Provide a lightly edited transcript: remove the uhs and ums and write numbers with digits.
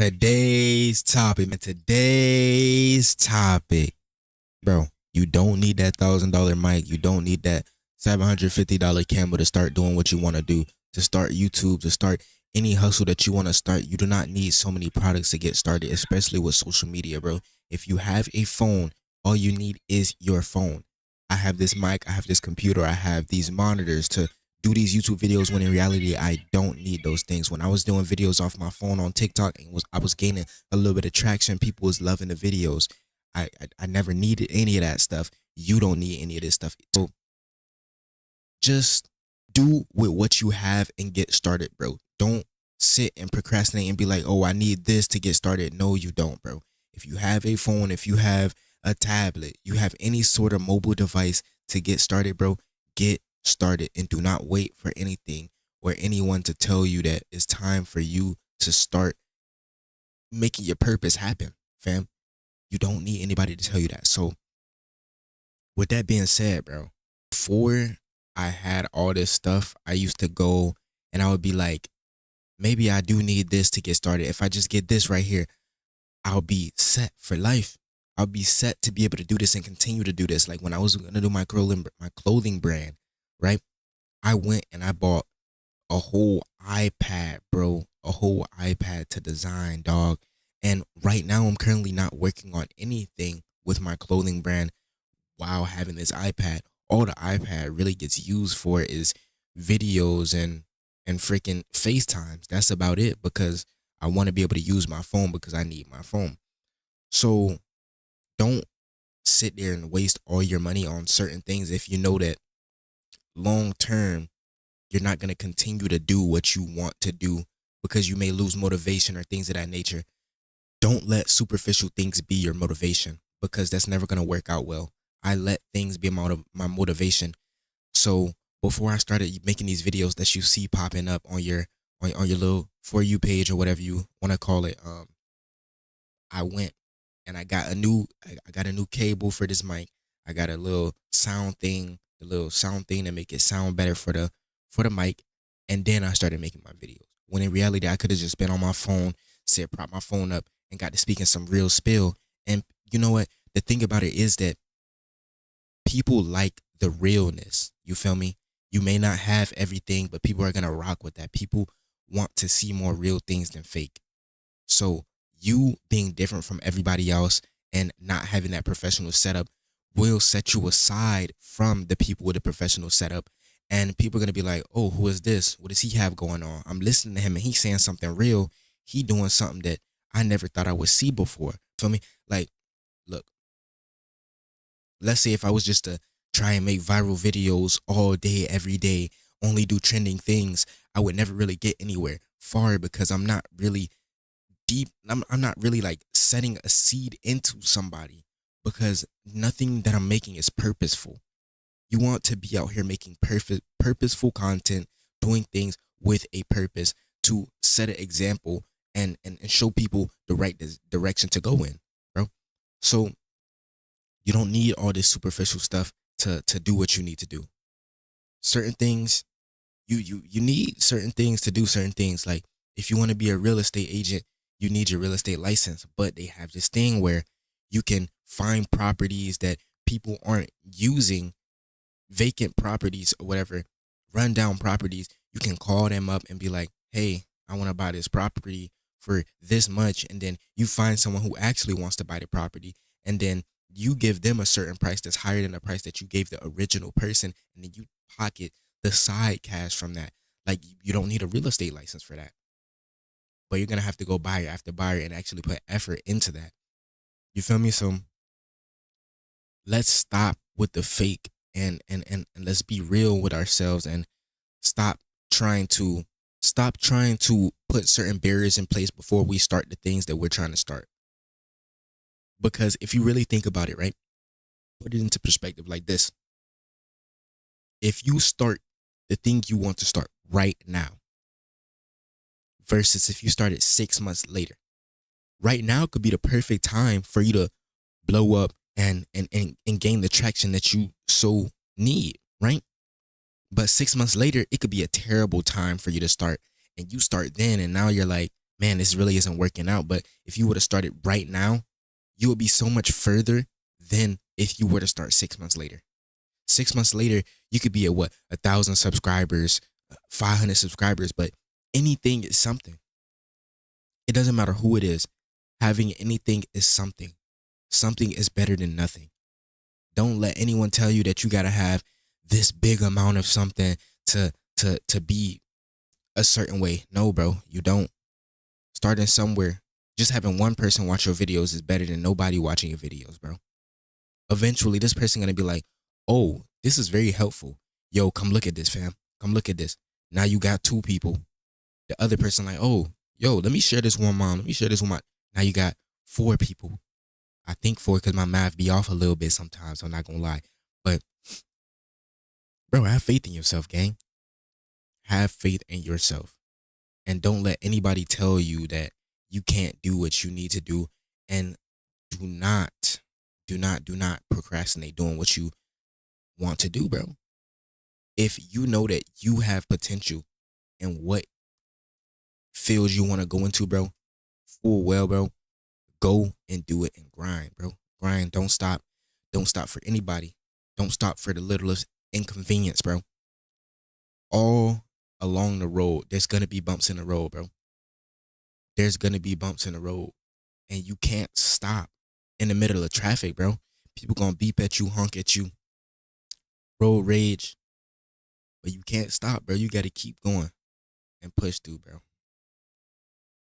Today's topic, man. Today's topic, bro. You don't need that $1,000 mic. You don't need that $750 camera to start doing what you want to do. To start YouTube, to start any hustle that you want to start. You do not need so many products to get started, especially with social media, bro. If you have a phone, all you need is your phone. I have this mic. I have this computer. I have these monitors to do these YouTube videos when in reality I don't need those things. When I was doing videos off my phone on TikTok and I was gaining a little bit of traction, people was loving the videos. I never needed any of that stuff. You don't need any of this stuff. So just do with what you have and get started, bro. Don't sit and procrastinate and be like, oh, I need this to get started. No, you don't, bro. If you have a phone, if you have a tablet, you have any sort of mobile device to get started, bro, get started and do not wait for anything or anyone to tell you that it's time for you to start making your purpose happen, fam. You don't need anybody to tell you that. So, with that being said, bro, before I had all this stuff, I used to go and I would be like, maybe I do need this to get started. If I just get this right here, I'll be set for life. I'll be set to be able to do this and continue to do this. Like when I was gonna do my clothing brand, right? I went and I bought a whole iPad, bro, a whole iPad to design, dog. And right now, I'm currently not working on anything with my clothing brand while having this iPad. All the iPad really gets used for is videos and freaking FaceTimes. That's about it because I want to be able to use my phone because I need my phone. So don't sit there and waste all your money on certain things if you know that long term you're not going to continue to do what you want to do because you may lose motivation or things of that nature. Don't let superficial things be your motivation because that's never going to work out well. I let things be my motivation. So before I started making these videos that you see popping up on your little for you page or whatever you want to call it, I went and I got a new cable for this mic. I got a little sound thing, the little sound thing to make it sound better for the mic. And then I started making my videos. When in reality I could have just been on my phone, said prop my phone up and got to speaking some real spill. And you know what? The thing about it is that people like the realness. You feel me? You may not have everything, but people are gonna rock with that. People want to see more real things than fake. So you being different from everybody else and not having that professional setup will set you aside from the people with a professional setup. And people are gonna be like, oh, who is this? What does he have going on? I'm listening to him and he's saying something real. He doing something that I never thought I would see before. Feel me? Like, look, let's say if I was just to try and make viral videos all day, every day, only do trending things, I would never really get anywhere far because I'm not really deep. I'm not really like setting a seed into somebody because nothing that I'm making is purposeful. You want to be out here making purposeful content, doing things with a purpose to set an example and show people the right direction to go in, bro. So you don't need all this superficial stuff to do what you need to do. Certain things you need certain things to do certain things. Like if you want to be a real estate agent, you need your real estate license. But they have this thing where you can find properties that people aren't using, vacant properties or whatever, rundown properties. You can call them up and be like, hey, I want to buy this property for this much. And then you find someone who actually wants to buy the property. And then you give them a certain price that's higher than the price that you gave the original person. And then you pocket the side cash from that. Like you don't need a real estate license for that. But you're going to have to go buyer after buyer and actually put effort into that. You feel me? So let's stop with the fake and let's be real with ourselves and stop trying to stop trying to put certain barriers in place before we start the things that we're trying to start. Because if you really think about it, right? Put it into perspective like this. If you start the thing you want to start right now versus if you start it 6 months later, right now could be the perfect time for you to blow up and gain the traction that you so need, right? But 6 months later, it could be a terrible time for you to start. And you start then, and now you're like, man, this really isn't working out. But if you were to start it right now, you would be so much further than if you were to start 6 months later. 6 months later, you could be at what, 1,000 subscribers, 500 subscribers, but anything is something. It doesn't matter who it is. Having anything is something. Something is better than nothing. Don't let anyone tell you that you gotta have this big amount of something to be a certain way. No, bro, you don't. Starting somewhere. Just having one person watch your videos is better than nobody watching your videos, bro. Eventually, this person gonna be like, oh, this is very helpful. Yo, come look at this, fam. Come look at this. Now you got 2 people. The other person like, oh, yo, let me share this one, mom. Let me share this one. Now you got 4 people. I think 4 because my math be off a little bit sometimes. I'm not gonna lie. But bro, have faith in yourself, gang. Have faith in yourself. And don't let anybody tell you that you can't do what you need to do. And do not procrastinate doing what you want to do, bro. If you know that you have potential in what fields you want to go into, bro, full well, bro, go and do it and grind, bro. Grind. Don't stop. Don't stop for anybody. Don't stop for the littlest inconvenience, bro. All along the road, there's going to be bumps in the road, bro. There's going to be bumps in the road. And you can't stop in the middle of traffic, bro. People going to beep at you, honk at you, road rage. But you can't stop, bro. You got to keep going and push through, bro.